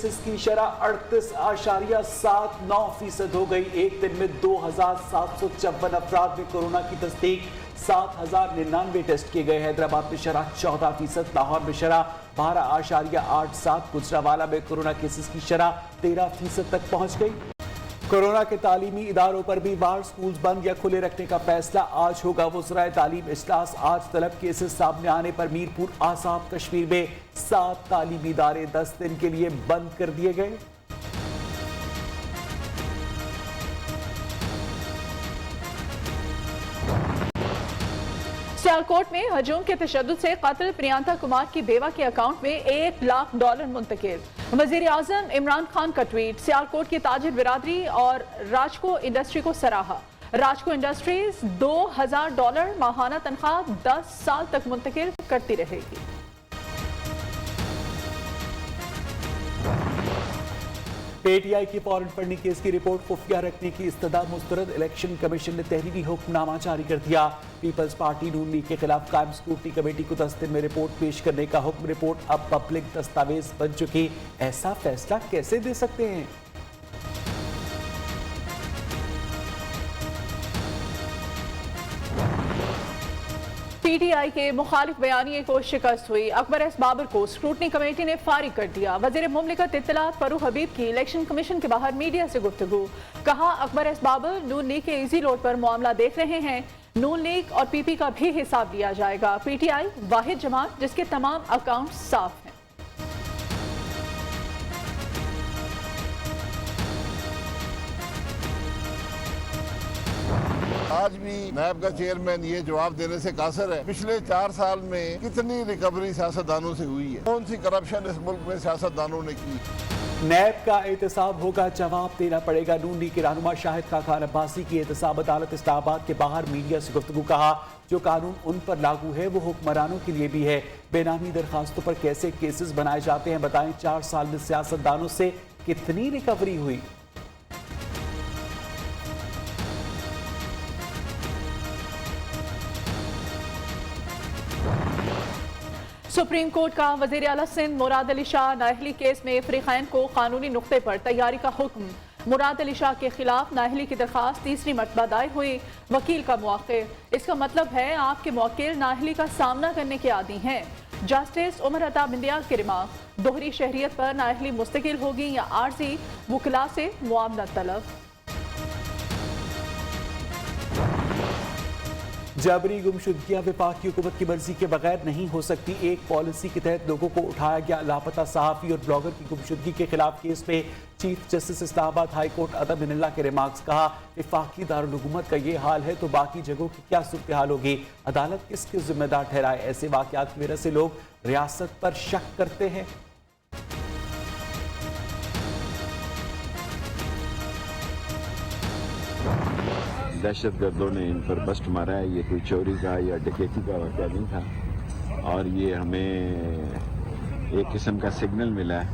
इसकी शरह 38.79% हो गई। एक दिन में 2,754 अफराद में कोरोना की तस्दीक, 7,099 टेस्ट किए गए। हैदराबाद में शरह 14%, लाहौर में शरह 12.87, गुजरावाला में कोरोना केसेस की शरह 13% तक पहुंच गई। कोरोना के तालीमी इदारों पर भी बाहर स्कूल बंद या खुले रखने का फैसला आज होगा। वज़राए तालीम इजलास आज तलब केसेस सामने आने पर मीरपुर, आसाम, कश्मीर में 7 तालीमी इदारे 10 दिन के लिए बंद कर दिए गए। सियालकोट में हजूम के तशद्दुद से कत्ल प्रियंका कुमार की बेवा के अकाउंट में $1 लाख मुंतकिल। वजीर आजम इमरान खान का ट्वीट। सियालकोट की ताजिर बिरादरी और राजको इंडस्ट्री को सराहा। राजको इंडस्ट्रीज $2,000 माहाना तनख्वाह 10 साल तक मुंतकिल करती रहेगी। पीटीआई की फौरन फंडिंग केस की रिपोर्ट खुफिया रखने की इस्तदा मुस्तरद। इलेक्शन कमीशन ने तहरीरी हुक्मनामा जारी कर दिया। पीपल्स पार्टी नून लीग के खिलाफ कायम स्क्रूटनी कमेटी को 10 दिन में रिपोर्ट पेश करने का हुक्म। रिपोर्ट अब पब्लिक दस्तावेज बन चुकी, ऐसा फैसला कैसे दे सकते हैं? पीटीआई के मुखालिफ बयानिए को शिकस्त हुई। अकबर एस बाबर को स्क्रूटनी कमेटी ने फारिग कर दिया। वजीर मुमलिकत इत्तलात फरूख हबीब की इलेक्शन कमीशन के बाहर मीडिया से गुफ्तगू। कहा, अकबर एस बाबर नून लीग के इजी लोड पर मामला देख रहे हैं। नून लीग और पीपी का भी हिसाब लिया जाएगा। पीटीआई वाहिद जमात जिसके तमाम अकाउंट साफ हैं। आज भी नायब का चेयरमैन ये जवाब देने से कासर है पिछले 4 साल में कितनी रिकवरी सियासतदानों से हुई है, कौन सी करप्शन इस मुल्क में सियासतदानों ने की। नैब का एहतसाब होगा, जवाब देना पड़ेगा। नून लीग के रहनुमा शाहिद खान अब्बासी की एहतसाब अदालत इस्लामाबाद के बाहर मीडिया से गुफ्तगू। कहा, जो कानून उन पर लागू है वो हुक्मरानों के लिए भी है। बेनामी दरखास्तों पर कैसे केसेस बनाए जाते हैं बताएं। 4 साल में सियासतदानों से कितनी रिकवरी हुई? सुप्रीम कोर्ट का वजीर आला सिंध मुराद अली शाह नाअहली केस में फरीकैन को कानूनी नुक्ते पर तैयारी का हुक्म। मुराद अली शाह के खिलाफ नाअहली की दरखास्त तीसरी मरतबा दायर हुई। वकील का मुआक्किर। इसका मतलब है आपके मुवक्किल नाअहली का सामना करने के आदी हैं। जस्टिस उमर अता बिंदियाल के रिमार्क। दोहरी शहरियत पर नाअहली मुस्तकिल होगी या आर्जी वुकला से मुआवनत तलब। जबरी गुमशुदगियां वफाकी हुकूमत की मर्जी के बगैर नहीं हो सकती। एक पॉलिसी के तहत लोगों को उठाया गया। लापता सहाफ़ी और ब्लॉगर की गुमशुदगी के खिलाफ केस में chief justice Islamabad high court अदब मिनल्ला के रिमार्क्स। कहा, वफाकी दारुल हुकूमत का ये हाल है तो बाकी जगहों की क्या सूरत हाल होगी? अदालत किसके जिम्मेदार ठहराए? ऐसे वाकयात की वजह से लोग रियासत पर शक करते हैं। दहशत गर्दों ने इन पर बस्ट मारा है। ये कोई चोरी का या डकैती का वाक़या नहीं था और ये हमें एक किस्म का सिग्नल मिला है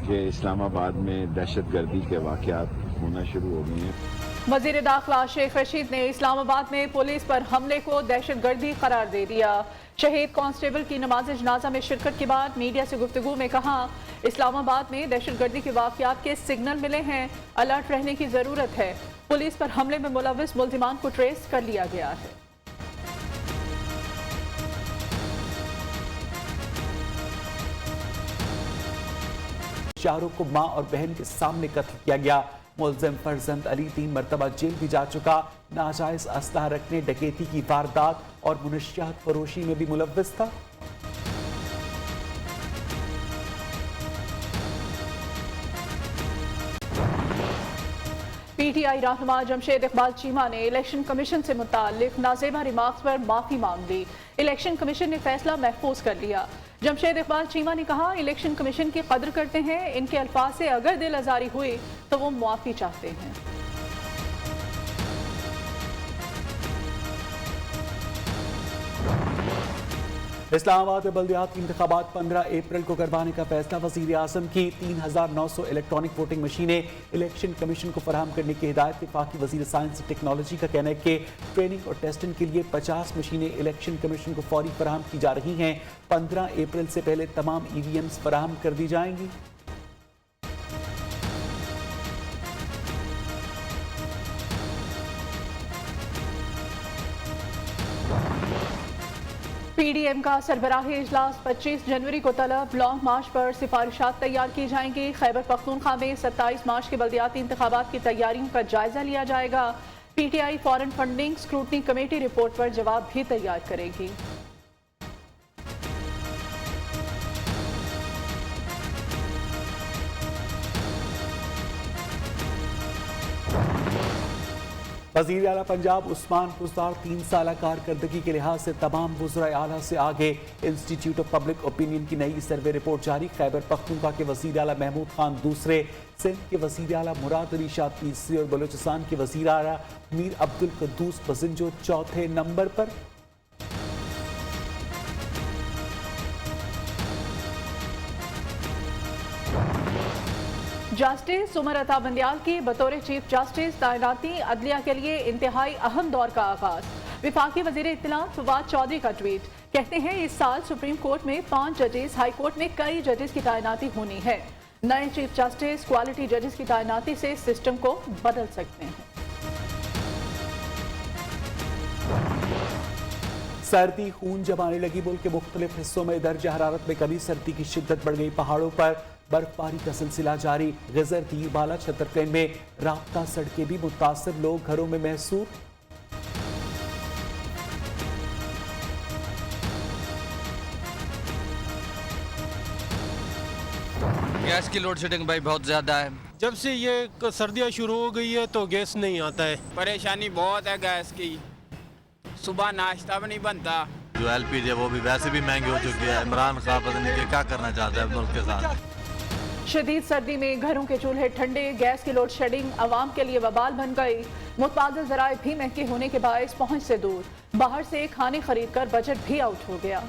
कि इस्लामाबाद में दहशत गर्दी के वाक़यात होना शुरू हो गए हैं। वज़ीर दाखिला शेख रशीद ने इस्लामाबाद में पुलिस पर हमले को दहशत गर्दी करार दे दिया। शहीद कांस्टेबल की नमाज जनाजा में शिरकत के बाद मीडिया से गुफ्तगू में कहा, इस्लामाबाद में दहशत गर्दी के वाक़यात के सिग्नल मिले हैं, अलर्ट रहने की ज़रूरत है। पुलिस पर हमले में मुलव्विस मुल्ज़िमान को ट्रेस कर लिया गया है। शाहरुख को मां और बहन के सामने कत्ल किया गया। मुल्ज़िम फरजंद अली 3 मरतबा जेल भी जा चुका। नाजायज असलहा रखने, डकैती की वारदात और मुनशियात फरोशी में भी मुलव्विस था। पीटीआई रहनुमा जमशेद इकबाल चीमा ने इलेक्शन कमीशन से मुताल्लिक नाजेबा रिमार्क्स पर माफी मांग ली। इलेक्शन कमीशन ने फैसला महफूज कर लिया। जमशेद इकबाल चीमा ने कहा, इलेक्शन कमीशन की कदर करते हैं। इनके अल्फाज से अगर दिल आजारी हुई तो वो मुआफी चाहते हैं। इस्लामाबाद में बल्दियाती इंतखाबात 15 अप्रैल को करवाने का फैसला। वज़ीर आज़म की 3900 इलेक्ट्रॉनिक वोटिंग मशीनें इलेक्शन कमीशन को फराहम करने की हिदायत। वफाकी वज़ीर साइंस और टेक्नोलॉजी का कहना है कि ट्रेनिंग और टेस्टिंग के लिए 50 मशीनें इलेक्शन कमीशन को फौरी फराहम की जा रही हैं। 15 अप्रैल से पहले तमाम EVMs फराहम कर दी जाएंगी। पीडीएम का सरबराही इजलास 25 जनवरी को तलब। लॉन्ग मार्च पर सिफारिशात तैयार की जाएंगी। खैबर पख्तूनख्वा में 27 मार्च के बल्दियाती इंतखाबात की तैयारियों का जायजा लिया जाएगा। PTI foreign funding scrutiny committee report पर जवाब भी तैयार करेगी। वज़ीर आला पंजाब उस्मान पुज़दार 3 साल कारकर्दगी के लिहाज से तमाम वज़राए आला से आगे। इंस्टीट्यूट ऑफ पब्लिक ओपिनियन की नई सर्वे रिपोर्ट जारी। खैबर पख्तूनख्वा के वज़ीर आला महमूद खान दूसरे, सिंध के वज़ीर आला मुराद अली शाह तीसरे और बलूचिस्तान के वज़ीर आला मीर अब्दुल कुद्दूस बसिंजो चौथे नंबर पर। जस्टिस उमर अता बंदियाल की बतौर चीफ जस्टिस तैनाती अदलिया के लिए इंतहाई अहम दौर का आगाज। विफाकी वजीर इत्तलात फवाद चौधरी का ट्वीट, कहते हैं इस साल सुप्रीम कोर्ट में 5 जजेस, हाई कोर्ट में कई जजेस की तैनाती होनी है। नए चीफ जस्टिस क्वालिटी जजेस की तैनाती से सिस्टम को बदल सकते हैं। सर्दी खून जमाने लगी। मुल्क के मुख्तलिफ हिस्सों में दर्ज हरारत में कमी, सर्दी की शिद्दत बढ़ गई। पहाड़ों पर बर्फबारी का सिलसिला जारी। गजर, तीरबाला, छतर प्लेन में राब्ता सड़कें भी मुतासर, लोग घरों में महसूर। गैस की लोड शेडिंग भाई बहुत ज़्यादा है। जब से ये सर्दियाँ शुरू हो गई है तो गैस नहीं आता है। परेशानी बहुत है गैस की, सुबह नाश्ता भी नहीं बनता। जो एलपीजी है वो भी वैसे भी महंगी हो चुकी है। इमरान खान पता नहीं क्या करना चाहता है मुल्क के साथ। शदीद सर्दी में घरों के चूल्हे ठंडे, गैस की लोड शेडिंग अवाम के लिए वबाल बन गई। मुतबादिल ज़राए भी महंगे होने के बायस पहुंच से दूर। बाहर से खाने खरीद कर बजट भी आउट हो गया।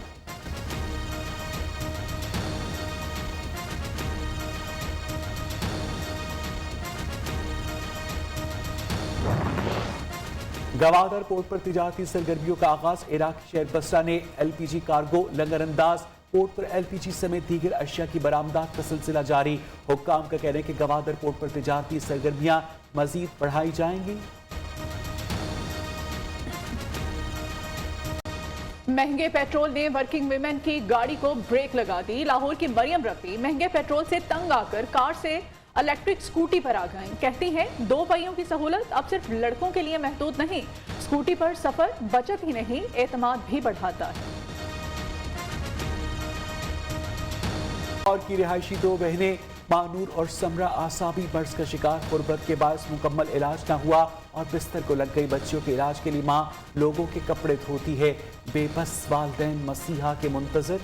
गवादर पोर्ट पर तिजारती सरगर्मियों का आगाज। इराकी शहर बसरा ने एलपीजी कार्गो लंगरअंदाज। पोर्ट पर एलपीजी समेत दीगर अशिया की बरामदात का सिलसिला जारी। हुक्काम का कहना है कि गवादर पोर्ट पर तिजारती सरगर्मियां मजीद बढ़ाई जाएंगी। महंगे पेट्रोल ने वर्किंग विमेन की गाड़ी को ब्रेक लगा दी। लाहौर की मरियम रफी महंगे पेट्रोल से तंग आकर कार से इलेक्ट्रिक स्कूटी पर आ गई। कहती हैं 2 पहियों की सहूलत अब सिर्फ लड़कों के लिए महदूद नहीं, स्कूटी पर सफर बचत ही नहीं एतमाद भी बढ़ाता है। और की रिहायशी 2 बहनें मानूर और समरा आसाबी मर्ज का शिकार। गुर्बत के बायस मुकम्मल इलाज न हुआ और बिस्तर को लग गई। बच्चियों के इलाज के लिए माँ लोगों के कपड़े धोती है। बेबस वालिदैन मसीहा के मुंतजर।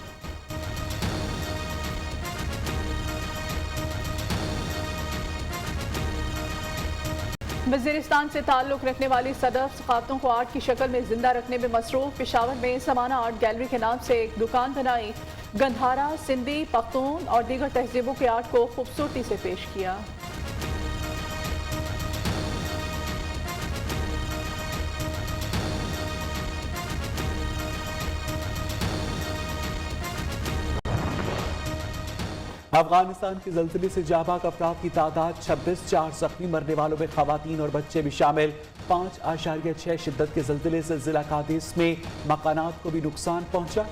वज़ीरिस्तान से ताल्लुक़ रखने वाली सदफ सकाफ़तों को आर्ट की शक्ल में जिंदा रखने में मसरूफ़। पेशावर में समाना आर्ट गैलरी के नाम से एक दुकान बनाई। गंधारा, सिंधी, पख्तून और दीगर तहजीबों के आर्ट को खूबसूरती से पेश किया। अफगानिस्तान के ज़ल्ज़ले से जाबाक अफराद की तादाद 26, 4 ज़ख्मी, मरने वालों में ख़वातीन और बच्चे भी शामिल। 5.6 शिद्दत के ज़ल्ज़ले से ज़िला कादिस में मकानात को भी नुकसान पहुंचा।